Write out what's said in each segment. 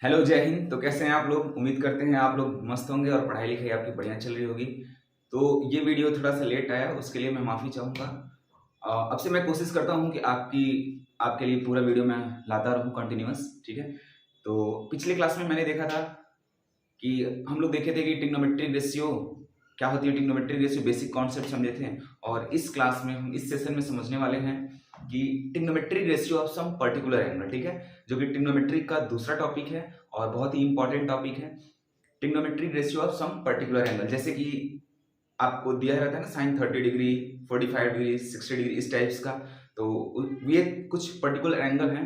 Hello, जय हिंद। तो कैसे हैं आप लोग? उम्मीद करते हैं आप लोग मस्त होंगे और पढ़ाई लिखाई आपकी बढ़िया चल रही होगी। तो ये वीडियो थोड़ा सा लेट आया, उसके लिए मैं माफ़ी चाहूँगा। अब से मैं कोशिश करता हूँ कि आपके लिए पूरा वीडियो मैं लाता रहूँ कंटिन्यूअस, ठीक है? तो पिछले क्लास में मैंने देखा था कि हम लोग देखे थे कि ट्रिग्नोमेट्रिक रेशियो क्या होती है। ट्रिग्नोमेट्रिक रेशियो बेसिक कॉन्सेप्ट समझे थे, और इस क्लास में हम इस सेशन में समझने वाले हैं कि trigonometric ratio of some particular angle, ठीक है? जो कि ट्रिग्नोमेट्रिक का दूसरा टॉपिक है और बहुत ही इंपॉर्टेंट टॉपिक है। Trigonometric ratio of some particular angle, जैसे कि आपको दिया रहता है ना, साइन 30 डिग्री, 45 डिग्री, 60 डिग्री, इस टाइप्स का। तो ये कुछ पर्टिकुलर एंगल हैं,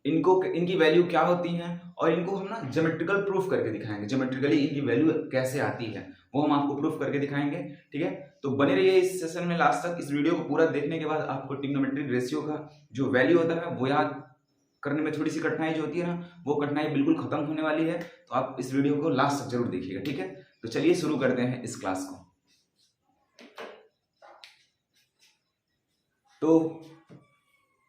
इनको इनकी वैल्यू क्या होती है, और इनको हम ना ज्योमेट्रिकल प्रूफ करके दिखाएंगे। ज्योमेट्रिकली इनकी वैल्यू कैसे आती है वो हम आपको प्रूफ करके दिखाएंगे, ठीक है? तो बने रहिए इस सेशन में लास्ट तक। इस वीडियो को पूरा देखने के बाद आपको ट्रिग्नोमेट्रिक रेशियो का जो वैल्यू होता है वो याद करने में थोड़ी सी कठिनाई जो होती है ना, वो कठिनाई बिल्कुल खत्म होने वाली है। तो आप इस वीडियो को लास्ट तक जरूर देखिएगा, ठीक है? तो चलिए शुरू करते हैं इस क्लास को। तो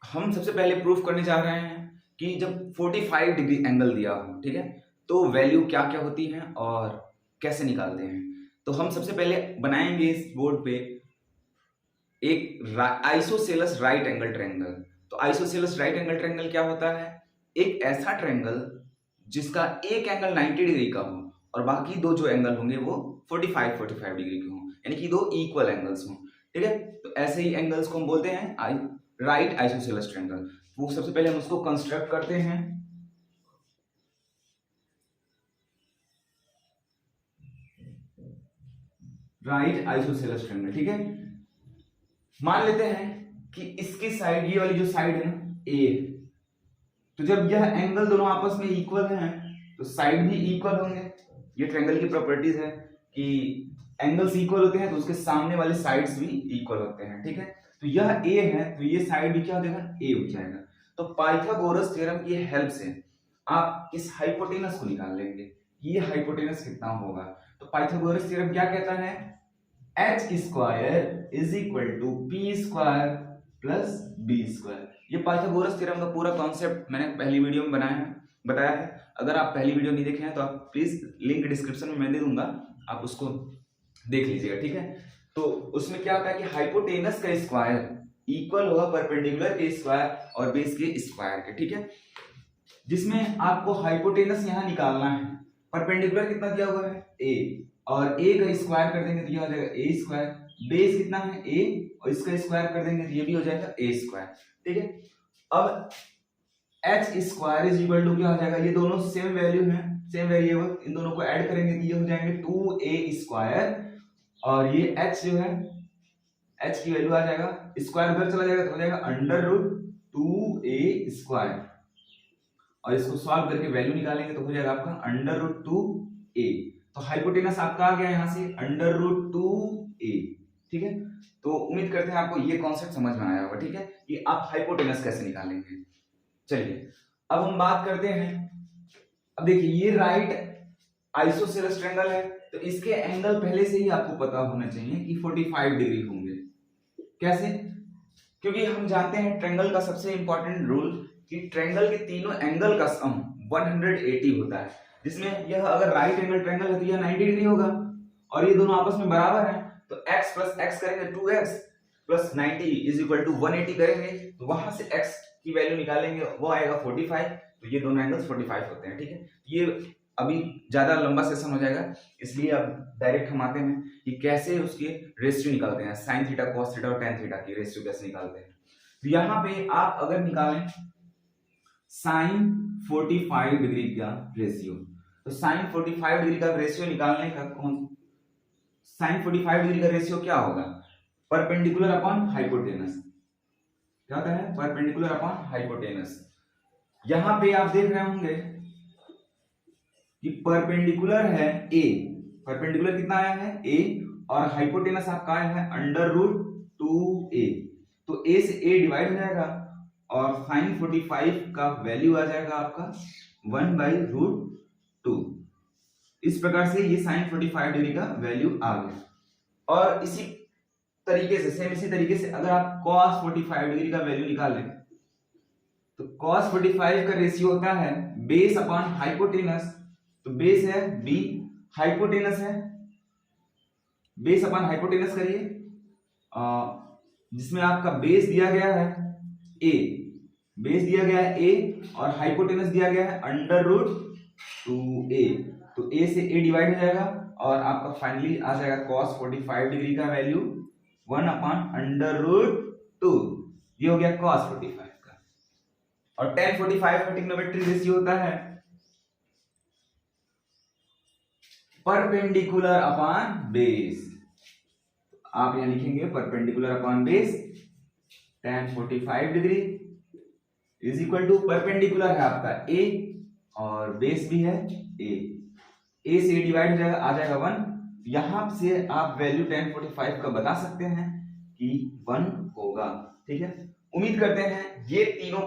हम सबसे पहले प्रूफ करने जा रहे हैं कि जब 45 डिग्री एंगल दिया हो, ठीक है, तो वैल्यू क्या क्या होती है और कैसे निकालते हैं। तो हम सबसे पहले बनाएंगे इस बोर्ड पे एक आइसोसेलस राइट एंगल ट्रायंगल। तो आइसोसेलस राइट एंगल ट्रायंगल क्या होता है? एक ऐसा ट्रायंगल जिसका एक एंगल 90 डिग्री का हो और बाकी दो जो एंगल होंगे वो 45 डिग्री के हों, यानी कि दो इक्वल एंगल्स हों, ठीक है? तो ऐसे ही एंगल्स को हम बोलते हैं राइट आइसोसेलस ट्रायंगल। वो सबसे पहले हम उसको कंस्ट्रक्ट करते हैं। राइट आइसोसेलस ट्रायंगल, ठीक है? मान लेते हैं कि इसकी साइड, ये वाली जो साइड है ना, ए, तो जब यह एंगल दोनों आपस में इक्वल हैं तो साइड भी इक्वल होंगे। ये ट्रायंगल की प्रॉपर्टीज है कि एंगल्स इक्वल होते हैं तो उसके सामने वाले साइड्स भी इक्वल होते हैं, ठीक है? तो यह ए है तो ये साइड भी क्या हो जाएगा? ए हो जाएगा। तो पाइथागोरस थ्योरम की हेल्प से आप इस हाइपोटेनस को निकाल लेंगे। ये हाइपोटेनस कितना होगा? तो पाइथागोरस थ्योरम क्या कहता है? H square is equal to P square plus B square. ये पाइथागोरस थ्योरम का पूरा कॉन्सेप्ट मैंने पहली वीडियो में बताया है। अगर आप पहली वीडियो नहीं देखे हैं तो आप प्लीज लिंक डिस्क्रिप्शन में मैं दे दूंगा, आप उसको देख लीजिएगा, ठीक है? तो उसमें क्या होता है कि हाइपोटेनस का स्क्वायर इक्वल होगा परपेंडिकुलर के स्क्वायर और बेस के स्क्वायर के, ठीक है? जिसमें आपको हाइपोटेनस यहां निकालना है। परपेंडिकुलर कितना दिया हुआ है? ए, और ए का स्क्वायर कर देंगे तो यह हो जाएगा ए स्क्वायर। बेस कितना है? ए, और इसका स्क्वायर कर देंगे तो ये भी हो जाएगा ए स्क्वायर, ठीक है? अब H square is equal to क्या हो जाएगा? ये दोनों सेम वैल्यू है, सेम वेरिएबल, इन दोनों को ऐड करेंगे तो ये हो जाएंगे 2a स्क्वायर, और ये h जो है, h की वैल्यू आ जाएगा, स्क्वायर उधर चला जाएगा तो हो जाएगा अंडर रूट 2a स्क्वायर, और इसको सॉल्व करके वैल्यू निकालेंगे तो हो जाएगा आपका अंडर रूट 2a। तो हाइपोटेनस आपका आ गया यहां से अंडर रूट 2a, ठीक है? तो उम्मीद करते हैं आपको ये कॉन्सेप्ट समझ में आया होगा, ठीक है, कि आप हाइपोटेनस कैसे निकालेंगे। चलिए अब हम बात करते हैं। अब देखिए ये राइट आइसोसेलस ट्रायंगल है तो इसके एंगल पहले से ही आपको पता होना चाहिए कि 45 डिग्री होंगे। कैसे? क्योंकि हम जानते हैं ट्रायंगल का सबसे इंपॉर्टेंट रूल कि ट्रायंगल के तीनों एंगल का सम 180 होता है, जिसमें यह अगर राइट एंगल ट्रायंगल है तो यह 90 डिग्री होगा, और ये दोनों आपस में बराबर हैं तो x प्लस x करेंगे 2x plus 90 is equal to 180 करेंगे तो वहां से x की वैल्यू निकालेंगे, वो आएगा 45। तो ये दोनों एंगल्स 45 होते हैं, ठीक है? ये अभी ज्यादा लंबा सेशन हो जाएगा, इसलिए अब डायरेक्ट हम आते हैं कि कैसे उसके रेशियो निकालते हैं, साइन थीटा, कॉस थीटा और टेन थीटा की रेशियो कैसे निकालते हैं। तो यहाँ पे आप अगर निकालें साइन 45 डिग्री का रेशियो, तो साइन 45 डिग्री का रेशियो निकालने का साइन 45 डिग्री का रेशियो क्या होगा? Perpendicular upon hypotenuse. क्या होता है? Perpendicular upon hypotenuse. यहां पे आप देख रहे होंगे कि परपेंडिकुलर है ए, परपेंडिकुलर कितना आया है? ए, और हाइपोटेनस आपका आया है अंडर रूट 2a। तो a से a डिवाइड हो जाएगा और साइन 45 का वैल्यू आ जाएगा आपका 1/√2। इस प्रकार से ये साइन 45 डिग्री का वैल्यू आ गया। और इसी तरीके से, सेम इसी तरीके से अगर आप cos 45 डिग्री का वैल्यू निकालें तो cos 45 का रेशियो होता है बेस अपॉन हाइपोटेनस, तो बेस है बी, हाइपोटेनस है, बेस अपॉन हाइपोटेनस करिए, जिसमें आपका बेस दिया गया है ए, बेस दिया गया है ए और हाइपोटेनस दिया गया है अंडर रूट 2a, तो a से a डिवाइड हो जाएगा और आपका फाइनली आ जाएगा cos 45 डिग्री का वैल्यू 1 अपॉन अंडर रूट 2, ये हो गया cos 45 का। और tan 45 का ट्रिग्नोमेट्रिक रेशियो होता है परपेंडिकुलर अपॉन बेस, आप यहां लिखेंगे perpendicular upon base, tan 45 degree is equal to perpendicular है आपका a और बेस भी है a से a डिवाइड हो जाएगा, आ जाएगा 1, यहां से आप वैल्यू tan 45 का बता सकते हैं कि 1 होगा। ठीक है, उम्मीद करते हैं ये तीनों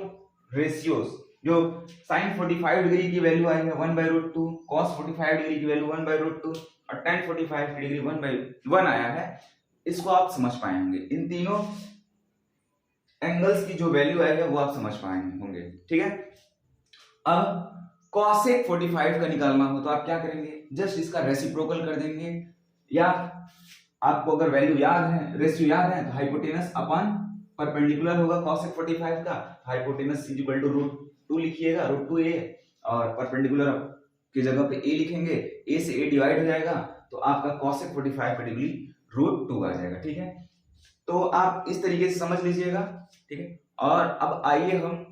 रेशियोज जो sin 45 डिग्री की वैल्यू आई है 1/√2, cos 45 डिग्री की वैल्यू 1/√2 और tan 45 डिग्री 1/1 आया है, इसको आप समझ पाए होंगे। इन तीनों एंगल्स की जो वैल्यू आई है वो आप समझ पाए होंगे। ठीक है, अब cosec 45 का निकालना हो तो आप क्या करेंगे, जस्ट इसका रेसिप्रोकल कर देंगे, या आपको अगर वैल्यू याद है, रेशियो याद है, तो हाइपोटेनस अपॉन परपेंडिकुलर होगा cosec 45 का, हाइपोटेनस इज इक्वल टू √2 लिखिएगा, √2a, और परपेंडिकुलर की जगह पे a लिखेंगे, a से a डिवाइड हो जाएगा तो आपका cosec 45 का डिग्री √2 आ जाएगा। ठीक है, तो आप इस तरीके से समझ लीजिएगा। ठीक है, और अब आइए हम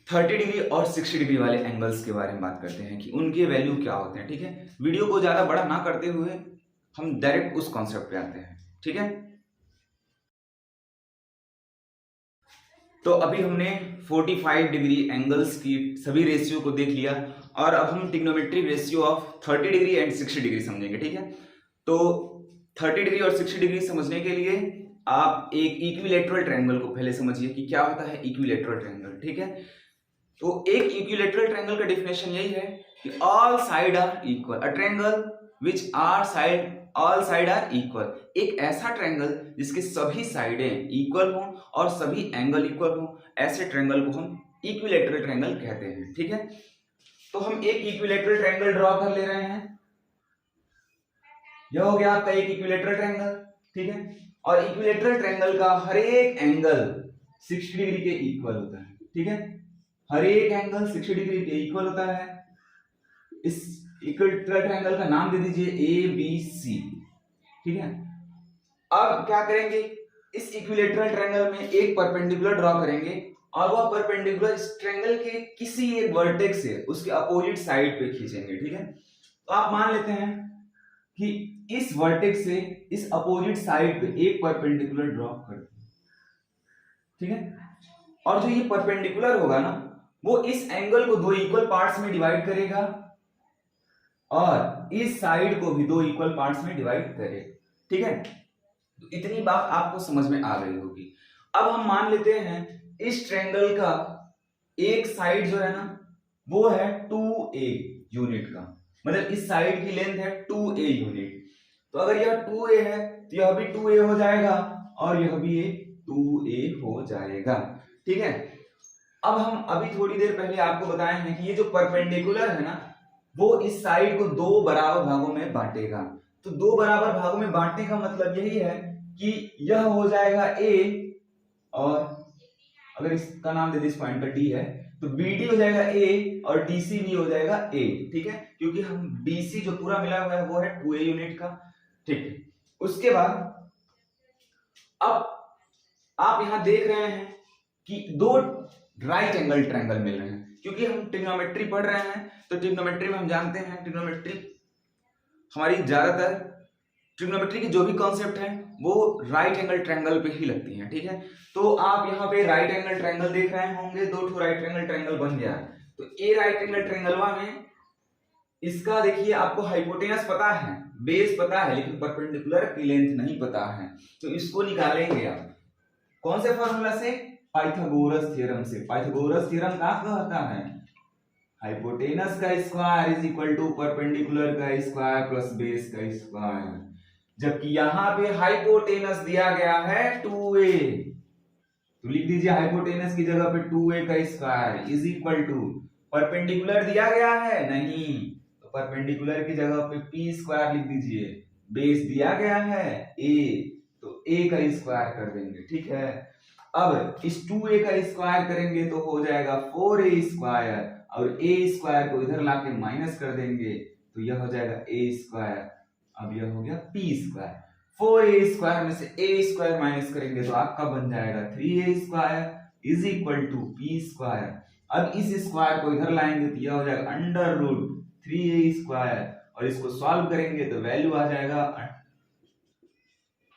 30 डिग्री और 60 डिग्री वाले एंगल्स के बारे में बात करते हैं कि उनके वैल्यू क्या होते हैं। ठीक है, वीडियो को ज्यादा बड़ा ना करते हुए हम डायरेक्ट उस कॉन्सेप्ट पे आते हैं। ठीक है, तो अभी हमने 45 डिग्री एंगल्स की सभी रेशियो को देख लिया और अब हम trigonometric ratio of 30 degree and 60 degree समझेंगे। ठीक है, तो 30 डिग्री और 60 डिग्री समझने के लिए आप एक इक्विलैटरल ट्रायंगल को पहले समझिए कि क्या होता है इक्विलैटरल ट्रायंगल। ठीक है, तो एक इक्विलैटरल ट्रायंगल का डेफिनेशन यही है कि all side are equal, a triangle which are side all side are equal, एक ऐसा ट्रायंगल जिसके सभी साइडें इक्वल हों और सभी एंगल इक्वल हों, ऐसे ट्रायंगल को हम इक्विलैटरल ट्रायंगल कहते हैं। ठीक है, तो हम एक इक्विलैटरल ट्रायंगल ड्रॉ कर ले रहे हैं, यह हो गया आपका एक इक्विलैटरल ट्रायंगल। ठीक है, और इक्विलैटरल ट्रायंगल का हर एक एंगल 60 डिग्री के इक्वल होता है। ठीक है, हर एक एंगल 60 डिग्री के इक्वल होता है। इस इक्विलैटरल ट्रायंगल का नाम दे दीजिए ABC। ठीक है, अब क्या करेंगे, इस इक्विलैटरल ट्रायंगल में एक परपेंडिकुलर ड्रॉ करेंगे और वह परपेंडिकुलर इस ट्रायंगल के किसी एक वर्टेक्स से उसके अपोजिट साइड पे खींचेंगे। ठीक है, तो आप मान लेते हैं कि इस वर्टेक्स से इस अपोजिट साइड पे एक परपेंडिकुलर ड्रॉ कर दें। ठीक है, और जो ये परपेंडिकुलर होगा ना वो इस एंगल को दो इक्वल पार्ट्स में डिवाइड करेगा और इस साइड को भी दो इक्वल पार्ट्स में डिवाइड करेगा। ठीक है, तो इतनी बात आपको समझ में आ गई होगी। अब हम मान लेते हैं इस ट्रायंगल का एक साइड जो है ना वो है 2a यूनिट का, मतलब इस साइड की लेंथ है 2a यूनिट, तो अगर यह 2a है तो यह भी 2a हो जाएगा और यह भी 2a हो जाएगा। ठीक है, अब हम अभी थोड़ी देर पहले आपको बताए हैं कि ये जो परपेंडिकुलर है ना वो इस साइड को दो बराबर भागों में बांटेगा, तो दो बराबर भागों में बांटने का मतलब यही है कि यह हो जाएगा a और अगर इसका नाम दे दे, इस पॉइंट का d है तो BD हो जाएगा a और DC भी हो जाएगा a। ठीक है, क्योंकि हम BC जो पूरा मिला हुआ है वो है 2a यूनिट का। ठीक है, उसके बाद अब आप यहां देख रहे हैं कि दो राइट एंगल ट्रायंगल मिल रहे हैं, क्योंकि हम ट्रिग्नोमेट्री पढ़ रहे हैं तो ट्रिग्नोमेट्री में हम जानते हैं ट्रिग्नोमेट्री हमारी ज्यादातर ट्रिग्नोमेट्री की जो भी कॉन्सेप्ट है वो राइट एंगल ट्रायंगल पे ही लगती है। ठीक है, तो आप यहाँ पे राइट एंगल ट्रायंगल देख रहे होंगे, दो ठो राइट एंगल ट्रायंगल बन गया, तो ए राइट एंगल ट्रायंगलवा में इसका देखिए आपको हाइपोटेनस पता है, बेस पता है, लेकिन परपेंडिकुलर की लेंथ नहीं पता है, तो इसको निकालेंगे आप कौन से फॉर्मूला से, पाइथागोरस थ्योरम से। पाइथागोरस थ्योरम क्या कहता है, हाइपोटेनस का square is equal to perpendicular का स्क्वायर प्लस बेस का स्क्वायर, जबकि यहां पे हाइपोटेनस दिया गया है 2a, तो लिख दीजिए हाइपोटेनस की जगह पे 2a का square is equal to perpendicular दिया गया है नहीं, तो परपेंडिकुलर की जगह पे पी स्क्वायर लिख दीजिए। बेस दिया गया है ए, तो ए का स्क्वायर कर देंगे, ठीक है। अब इस 2a का स्क्वायर करेंगे तो हो जाएगा 4a स्क्वायर, और a स्क्वायर को इधर लाके माइनस कर देंगे तो यह हो जाएगा a स्क्वायर। अब यह हो गया p स्क्वायर। 4a स्क्वायर में से a स्क्वायर माइनस करेंगे तो आपका बन जाएगा 3a square is equal to p square. अब इस स्क्वायर को इधर लाएंगे तो यह हो जाएगा अंडर रूट 3a स्क्वायर, और इसको सॉल्व करेंगे तो वैल्यू आ जाएगा,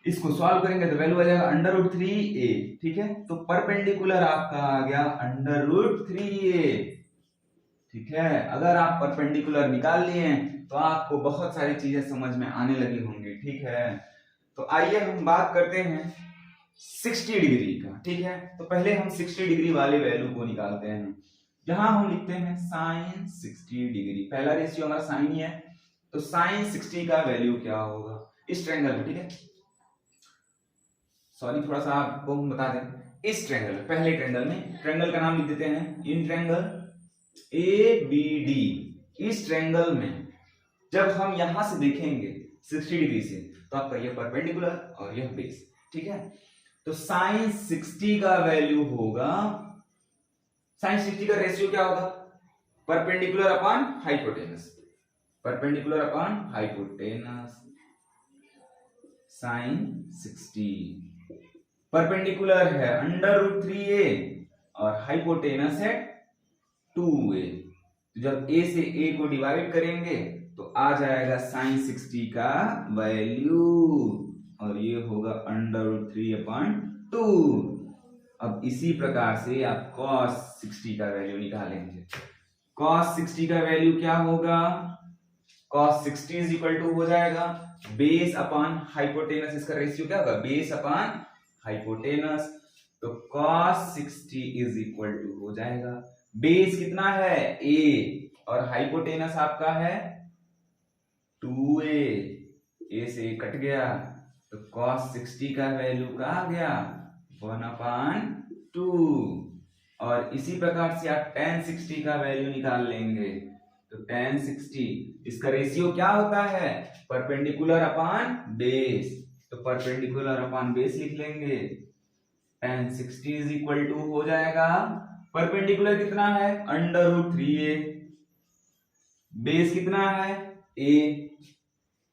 इसको सॉल्व करेंगे तो वैल्यू आ जाएगा अंडर रूट 3a, ठीक है। तो परपेंडिकुलर आपका आ गया अंडर रूट 3a, ठीक है। अगर आप परपेंडिकुलर निकाल लिए तो आपको बहुत सारी चीजें समझ में आने लगी होंगी, ठीक है। तो आइए हम बात करते हैं 60 डिग्री का, ठीक है। तो पहले हम 60 डिग्री वाले वैल्यू को निकालते हैं। यहां हम लिखते हैं साइन 60 डिग्री, पहला रेशियो हमारा साइन ही है, तो साइन 60 का वैल्यू क्या होगा इस ट्रायंगल में, ठीक है। सॉरी, थोड़ा सा आपको हम बता दें, इस ट्रायंगल में, पहले ट्रायंगल में, ट्रायंगल का नाम लिख देते हैं इन ट्रायंगल ABD। इस ट्रायंगल में जब हम यहां से देखेंगे 60 डिग्री से तो आपका यह परपेंडिकुलर और यह बेस, ठीक है। तो साइन 60 का वैल्यू होगा, साइन 60 का रेशियो क्या होगा, perpendicular upon hypotenuse, perpendicular upon hypotenuse. Sine 60 perpendicular है अंडर रूट 3a और हाइपोटेनस है 2a, तो जब a से a को डिवाइड करेंगे तो आ जाएगा साइन 60 का वैल्यू, और ये होगा अंडर रूट 3/2। अब इसी प्रकार से आप cos 60 का वैल्यू निकालेंगे। cos 60 का वैल्यू क्या होगा, cos 60 इज इक्वल टू हो जाएगा बेस अपॉन हाइपोटेनस, इसका रेशियो क्या होगा, बेस अपॉन हाइपोटेनस। तो cos 60 इज इक्वल टू हो जाएगा, बेस कितना है a और हाइपोटेनस आपका है 2a, a से a कट गया तो cos 60 का वैल्यू का आ गया 1/2। और इसी प्रकार से आप tan 60 का वैल्यू निकाल लेंगे, तो tan 60 इसका रेशियो क्या होता है, परपेंडिकुलर अपॉन बेस, तो परपेंडिकुलर अपॉन बेस लिख लेंगे। tan 60 इज इक्वल टू हो जाएगा, परपेंडिकुलर कितना है अंडर रूट 3a, बेस कितना है a,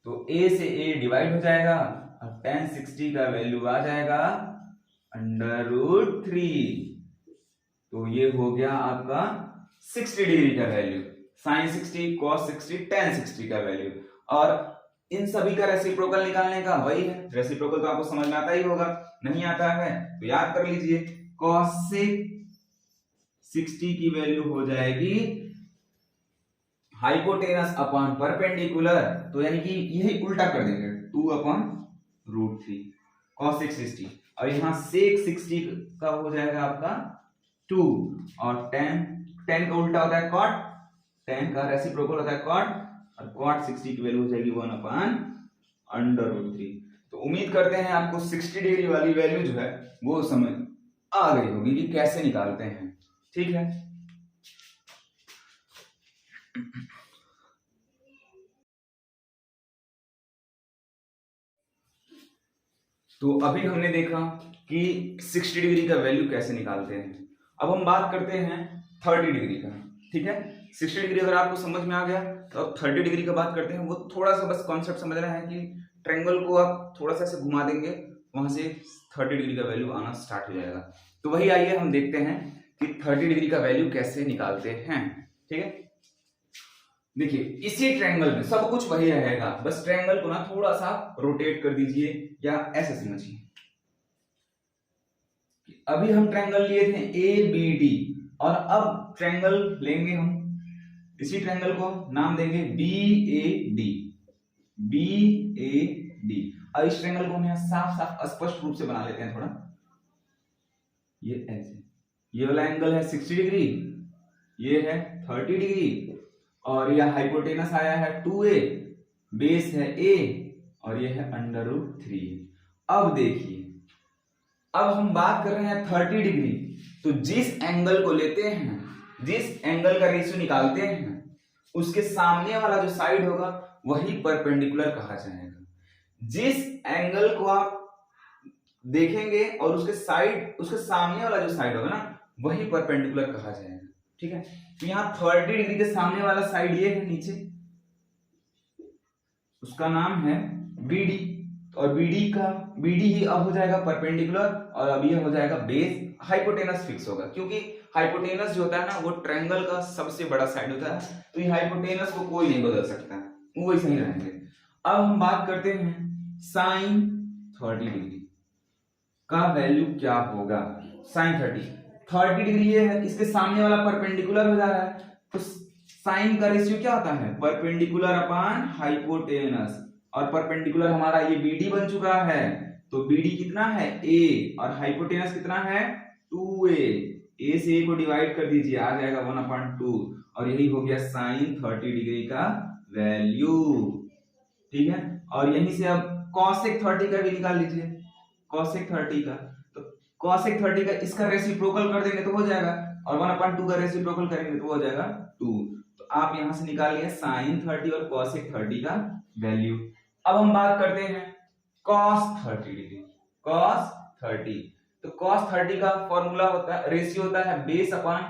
तो a से a डिवाइड हो जाएगा और tan 60 का वैल्यू आ जाएगा अंडर रूट 3। तो ये हो गया आपका 60 डिग्री का वैल्यू, साइन 60, cos 60, tan 60 का वैल्यू। और इन सभी का रेसिप्रोकल निकालने का वही है, रेसिप्रोकल तो आपको समझ में आता ही होगा, नहीं आता है तो याद कर लीजिए, cos 60 की वैल्यू हो जाएगी हाइपोटेनस अपॉन परपेंडिकुलर, तो यानी कि यही उल्टा कर देंगे 2/√3 cos 60, और यहाँ sec 60 का हो जाएगा आपका 2, और tan का उल्टा होता है cot, tan का रेसिप्रोकल होता है cot, और cot 60 की वैल्यू हो जाएगी 1/√3। तो उम्मीद करते हैं आपको 60 डिग्री वाली वैल्यू जो है वो समझ आ गई होगी कि कैसे निकालते हैं, ठीक है। तो अभी हमने देखा कि 60 डिग्री का वैल्यू कैसे निकालते हैं। अब हम बात करते हैं 30 डिग्री का, ठीक है। 60 डिग्री अगर आपको समझ में आ गया तो अब 30 डिग्री का बात करते हैं। वो थोड़ा सा बस कॉन्सेप्ट समझना है कि ट्रायंगल को आप थोड़ा सा ऐसे घुमा देंगे, वहां से 30 डिग्री का वैल्यू आना स्टार्ट हो जाएगा। तो वही आइए हम देखते हैं कि 30 डिग्री का वैल्यू कैसे निकालते हैं, ठीक है। देखिए इसी ट्रायंगल में सब कुछ वही रहेगा, बस ट्रायंगल को ना थोड़ा सा रोटेट कर दीजिए, या ऐसे समझिए। अभी हम ट्रायंगल लिए थे ABD, और अब ट्रायंगल लेंगे हम, इसी ट्रायंगल को नाम देंगे BAD। अब इस ट्रायंगल को हम यहाँ साफ साफ स्पष्ट रूप से बना लेते हैं थोड़ा, ये ऐसे, ये वाला एंगल है 60 डिग्री, ये है 30 डिग्री, और यह हाइपोटेनस आया है 2a, बेस है a, और यह है √3। अब देखिए, अब हम बात कर रहे हैं 30 डिग्री, तो जिस एंगल को लेते हैं जिस एंगल का रेशियो निकालते हैं उसके सामने वाला जो साइड होगा वही परपेंडिकुलर कहा जाएगा। जिस एंगल को आप देखेंगे और उसके सामने वाला जो साइड होगा ना वही परपेंडिकुलर कहा जाएगा। ठीक है, तो यहाँ 30 डिग्री के सामने वाला साइड ये है नीचे, उसका नाम है BD, और BD ही अब हो जाएगा परपेंडिकुलर, और अब ये हो जाएगा बेस। हाइपोटेनस फिक्स होगा क्योंकि हाइपोटेनस जो होता है ना वो ट्रायंगल का सबसे बड़ा साइड होता है, तो ये हाइपोटेनस को कोई नहीं बदल सकता, वो वैसे ही रहेंगे। अब हम बात करते हैं साइन 30 डिग्री का वैल्यू क्या होगा। साइन 30 डिग्री ये है, इसके सामने वाला परपेंडिकुलर हो जा रहा है, तो साइन का रेशियो क्या होता है, परपेंडिकुलर अपॉन हाइपोटेनस, और परपेंडिकुलर हमारा ये BD बन चुका है, तो BD कितना है A, और हाइपोटेनस कितना है 2A। A से A को डिवाइड कर दीजिए, आ जाएगा 1/2, और यही हो गया साइन 30 डिग्री का वैल्यू। ठीक है, और यहीं से अब cosec 30 का भी निकाल लीजिए, cosec 30 का, तो cosec 30 का इसका रेसिप्रोकल कर देंगे तो हो जाएगा, और 1/2 का रेसिप्रोकल करेंगे तो हो जाएगा 2। तो आप यहां से निकाल लिए साइन 30 और cosec 30 का वैल्यू। अब हम बात करते हैं cos 30 डिग्री, cos 30, तो cos 30 का फॉर्मूला होता है, रेशियो होता है बेस अपॉन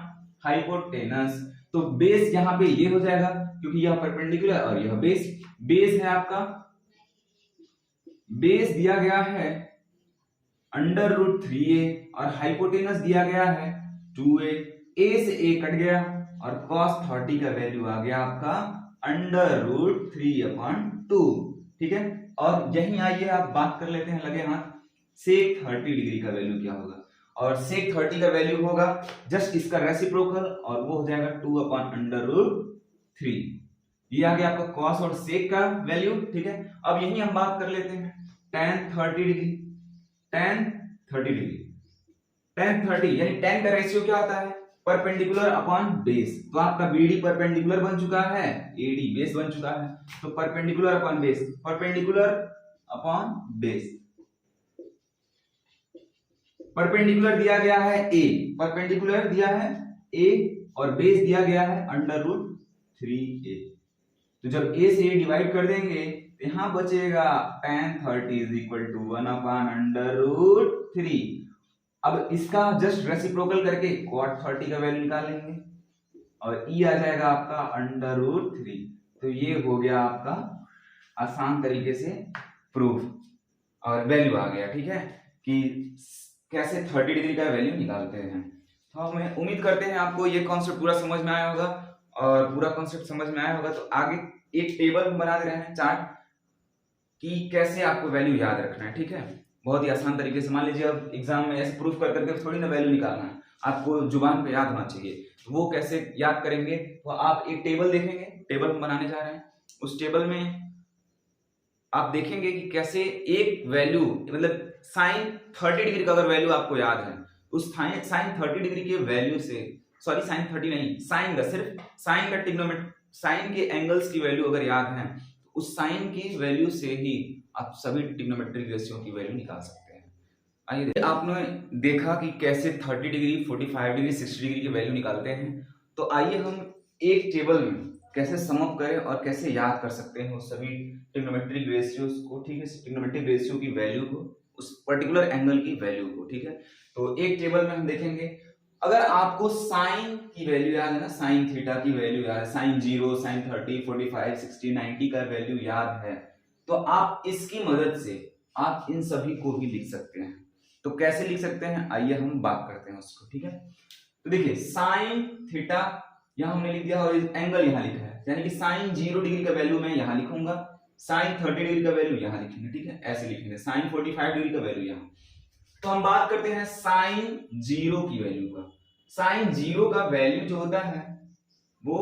हाइपोटेनस, तो बेस यहाँ पे ये हो जाएगा क्योंकि यह परपेंडिकुलर और यह बेस है आपका, बेस दिया गया है √3a और हाइपोटेनस दिया गया है 2a, a से a कट गया और cos 30 का वैल्यू आ गया आपका √3/2। ठीक है, और यहीं आइए आप बात कर लेते हैं लगे हाथ, sec 30 डिग्री का वैल्यू क्या होगा, और sec 30 का वैल्यू होगा जस्ट इसका रेसिप्रोकल, और वो हो जाएगा 2/√3। ये आ गया आपका cos और sec का वैल्यू। ठीक है, अब यहीं हम बात कर लेते हैं tan 30 डिग्री, tan 30 यानी tan का रेशियो क्या होता है, परपेंडिकुलर अपॉन बेस, तो आपका BD परपेंडिकुलर बन चुका है, AD बेस बन चुका है, तो perpendicular upon base, perpendicular upon base, perpendicular दिया गया है A, परपेंडिकुलर दिया है A और बेस दिया गया है √3a, तो जब A से A डिवाइड कर देंगे तो यहां बचेगा tan 30 = 1/√3। अब इसका जस्ट रेसिप्रोकल करके cot 30 का वैल्यू निकाल लेंगे और E आ जाएगा आपका √3, तो ये हो गया आपका आसान तरीके से प्रूफ, और वैल्यू आ गया। ठीक है, कि कैसे 30 डिग्री का वैल्यू निकालते हैं। तो हमें उम्मीद करते हैं आपको ये कॉन्सेप्ट पूरा समझ में आया होगा, और पूरा कॉन्सेप्ट समझ में आया होगा तो आगे एक टेबल हम बना दे रहे हैं चार्ट कि कैसे आपको वैल्यू याद रखना है। ठीक है, बहुत ही आसान तरीके से, मान लीजिए अब एग्जाम में ऐसे प्रूफ कर करके थोड़ी ना वैल्यू निकालना है, आपको जुबान पे याद होना चाहिए, तो वो कैसे याद करेंगे, तो आप एक टेबल देखेंगे, टेबल हम बनाने जा रहे हैं, उस टेबल में आप देखेंगे कि कैसे एक वैल्यू, मतलब साइन 30 डिग्री का अगर वैल्यू आपको याद है, उस साइन 30 डिग्री के वैल्यू से, सॉरी साइन 30 नहीं, साइन का, सिर्फ साइन का ट्रिग्नोमेट्री, साइन के एंगल्स की वैल्यू अगर याद है तो उस साइन की वैल्यू से ही आप सभी ट्रिग्नोमेट्रिक रेशियो की वैल्यू निकाल सकते हैं। आइए, आपने देखा कि कैसे 30 डिग्री, 45 डिग्री, 60 डिग्री की वैल्यू निकालते हैं, तो आइए हम एक टेबल में कैसे सम अप करें और कैसे याद कर सकते हैं उस सभी ट्रिग्नोमेट्रिक रेशियोज को। ठीक है, ट्रिग्नोमेट्रिक रेशियो की वैल्यू को, उस पर्टिकुलर एंगल की वैल्यू को। ठीक है, तो एक टेबल में हम देखेंगे, अगर आपको साइन की वैल्यू याद है ना, साइन थीटा की वैल्यू याद है, साइन 0, साइन 30, 45, 60, 90 का वैल्यू याद है, तो आप इसकी मदद से आप इन सभी को भी लिख सकते हैं। तो कैसे लिख सकते हैं, आइए हम बात करते हैं उसको। ठीक है, तो देखिए साइन थीटा यहां हमने लिख दिया और एंगल यहां लिखा है, यानी कि साइन 0 डिग्री का वैल्यू मैं यहां लिखूंगा, साइन 30 डिग्री का वैल्यू यहां लिखेंगे। ठीक है, ऐसे लिखेंगे, साइन 45 डिग्री का वैल्यू यहां। तो हम बात करते हैं साइन 0 की वैल्यू का। साइन 0 का वैल्यू जो होता है वो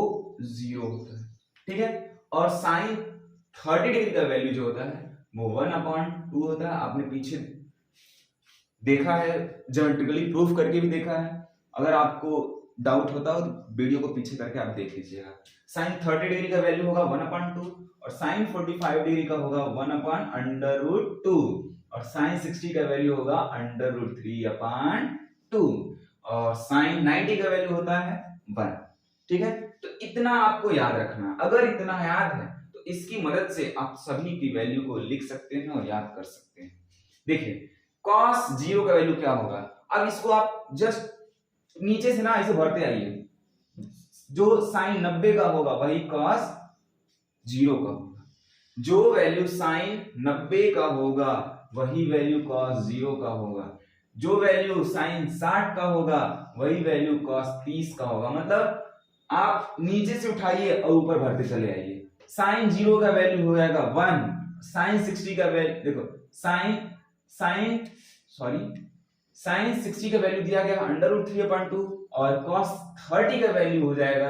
0 होता है। ठीक है, और साइन 30 डिग्री का वैल्यू जो होता है वो 1/2 होता है। आपने पीछे देखा है, ज्योमेट्रिकली प्रूफ करके भी देखा है, अगर आपको डाउट होता हो तो वीडियो को पीछे करके आप देख लीजिएगा। साइन 30 डिग्री का वैल्यू होगा 1/2 और साइन 45 डिग्री का होगा 1/√2 और साइन 60 का वैल्यू होगा √3/2 और साइन 90 का वैल्यू होता है 1। ठीक है, तो इतना आपको याद रखना। अगर इतना याद है तो इसकी मदद से आप सभी की वैल्यू को लिख सकते हैं और याद कर सकते हैं। देखिए cos 0 का वैल्यू क्या होगा, अब इसको आप जस्ट नीचे से ना ऐसे भरते आइए। जो साइन 90 का होगा वही cos 0 का होगा, जो वैल्यू साइन 90 का होगा वही वैल्यू cos 0 का होगा, जो वैल्यू साइन 60 का होगा वही वैल्यू cos 30 का होगा। मतलब आप नीचे से उठाइए और ऊपर भरते चले आइए। साइन 0 का वैल्यू हो जाएगा 1, साइन 60 का वैल्यू देखो, साइन 60 का वैल्यू दिया गया √3/2 और cos 30 का वैल्यू हो जाएगा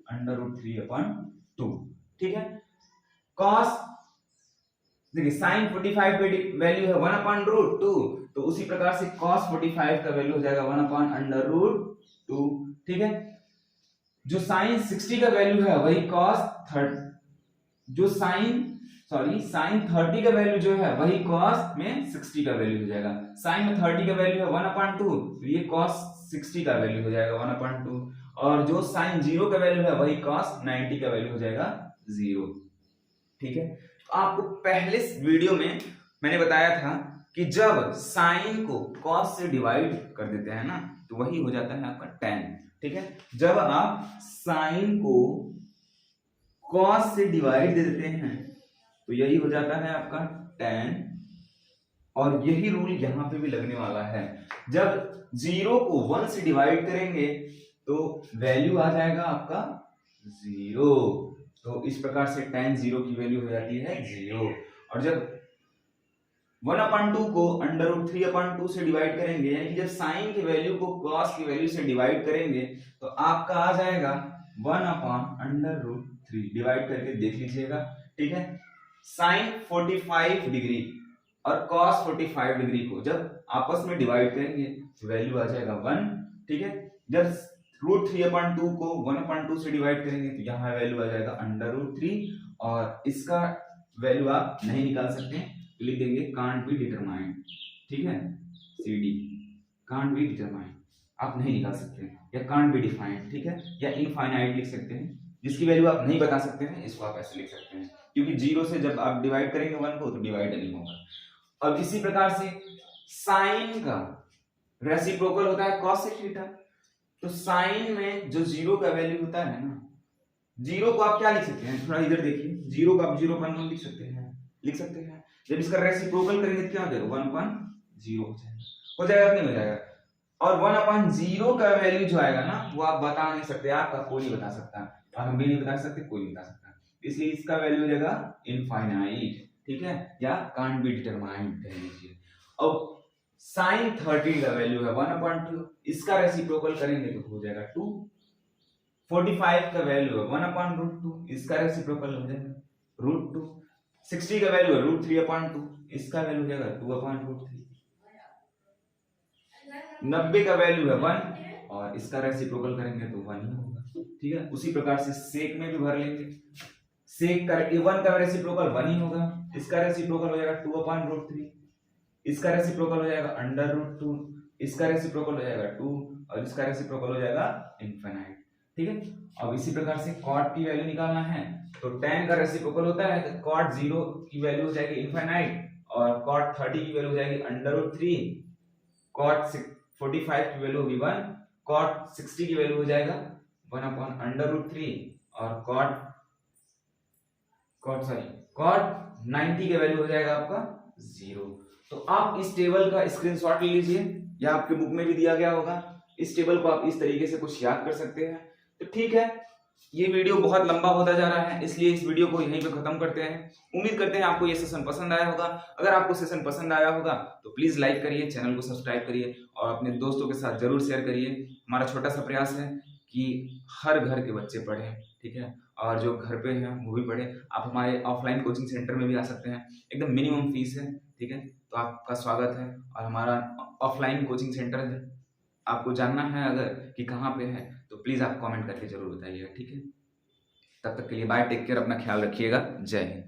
√3/2। ठीक है, cos देखिए साइन 45 का वैल्यू है 1/√2, तो उसी प्रकार से cos 45 का वैल्यू हो जाएगा 1/√2। ठीक है, जो साइन 60 का वैल्यू है वही साइन 30 का वैल्यू जो है वही cos में 60 का वैल्यू हो जाएगा। साइन में 30 का वैल्यू है 1/2, तो ये cos 60 का वैल्यू हो जाएगा 1/2, और जो साइन 0 का वैल्यू है वही cos 90 का वैल्यू हो जाएगा 0। ठीक है, तो आपको पहले वीडियो में मैंने बताया था कि जब साइन को cos से डिवाइड कर देते हैं ना तो वही हो जाता है आपका tan। ठीक है, जब आप साइन को cos से डिवाइड दे देते हैं तो यही हो जाता है आपका tan, और यही रूल यहां पे भी लगने वाला है। जब 0 को 1 से डिवाइड करेंगे तो वैल्यू आ जाएगा आपका 0, तो इस प्रकार से tan 0 की वैल्यू हो जाती है 0। और जब 1/2 को √3/2 से डिवाइड करेंगे, यानी कि जब साइन की वैल्यू को cos की वैल्यू से डिवाइड करेंगे तो आपका आ जाएगा 1/√3, डिवाइड करके देख लीजिएगा। ठीक है, साइन 45 डिग्री और cos 45 डिग्री को जब आपस में डिवाइड करेंगे तो वैल्यू आ जाएगा 1। ठीक है, जब √3/2 को 1/2 से डिवाइड करेंगे तो यहाँ वैल्यू आ जाएगा √3, और इसका वैल्यू आप नहीं निकाल सकते, तो लिख देंगे कांट बी डिटरमाइंड। ठीक है, CD कांट बी डिटरमाइंड आप नहीं निकाल सकते, या कांट बी डिफाइंड। ठीक है, या इनफाइनाइट लिख सकते हैं, जिसकी वैल्यू आप नहीं बता सकते हैं इसको आप ऐसे लिख सकते हैं, क्योंकि 0 से जब आप डिवाइड करेंगे 1 को तो डिवाइड नहीं होगा। और इसी प्रकार से साइन का रेसिप्रोकल होता है cosec थीटा, तो साइन में जो 0 का वैल्यू होता है ना, 0 को आप क्या लिख सकते हैं, थोड़ा इधर देखिए, 0 को आप 0.1 लिख सकते हैं। जब इसका रेसिप्रोकल करेंगे तो क्या हो जाएगा 1/0 हो जाएगा नहीं हो जाएगा। और 1/0 का वैल्यू जो आएगा ना वो आप बता नहीं सकते, आपका कोई नहीं बता सकता, और हम भी नहीं बता सकते, कोई नहीं बता सकता, इसलिए इसका वैल्यू हो जाएगा इनफाइनाइट। ठीक है, या कांट बी डिटरमाइंड कह लीजिए। अब साइन 30 का वैल्यू है 1/2, इसका रेसिप्रोकल करेंगे तो हो जाएगा 2। 45 का वैल्यू है 1/√2, इसका रेसिप्रोकल हो जाएगा √2। 60 का वैल्यू है √3/2, इसका वैल्यू हो जाएगा 2/√3। 90 का वैल्यू है 1 और इसका रेसिप्रोकल करेंगे तो 1 ही होगा। ठीक है, उसी प्रकार से सेक में भी भर लेंगे, सेक का 1 का रेसिप्रोकल 1 ही होगा, इसका रेसिप्रोकल हो जाएगा 2/√3, इसका रेसिप्रोकल हो जाएगा √2, इसका रेसिप्रोकल हो जाएगा 2, और इसका रेसिप्रोकल हो जाएगा इनफिनिट। ठीक है, अब इसी प्रकार से cot की वैल्यू निकालना है तो tan का रेसिप्रोकल होता है तो cot 0 की वैल्यू हो जाएगी इनफिनिट, और cot 30 की वैल्यू हो जाएगी √3, cot 45 की वैल्यू होगी 1, cot 60 की वैल्यू हो जाएगा 1/√3, और cot 90 की वैल्यू हो जाएगा आपका 0। तो आप इस टेबल का स्क्रीनशॉट ले लीजिए, या आपके बुक में भी दिया गया होगा। इस टेबल को आप इस तरीके से कुछ याद कर सकते हैं। तो ठीक है, ये वीडियो बहुत लंबा होता जा रहा है, इसलिए इस वीडियो को यहीं पे खत्म करते हैं। उम्मीद करते हैं आपको ये सेशन पसंद आया होगा। अगर आपको सेशन पसंद आया होगा तो प्लीज लाइक करिए, चैनल को सब्सक्राइब करिए और अपने दोस्तों के साथ जरूर शेयर करिए। हमारा छोटा सा प्रयास है कि हर घर के बच्चे पढ़ें, ठीक है, और जो घर पे हैं वो भी पढ़े। आप हमारे ऑफलाइन कोचिंग सेंटर में भी आ सकते हैं, एकदम मिनिमम फीस है, ठीक है। तो आपका स्वागत है, और हमारा ऑफलाइन कोचिंग सेंटर है, आपको जानना है अगर कि कहाँ पे है तो प्लीज आप कमेंट करके जरूर बताइएगा, ठीक है। तब तक के लिए बाय, टेक केयर, अपना ख्याल रखिएगा, जय हिंद।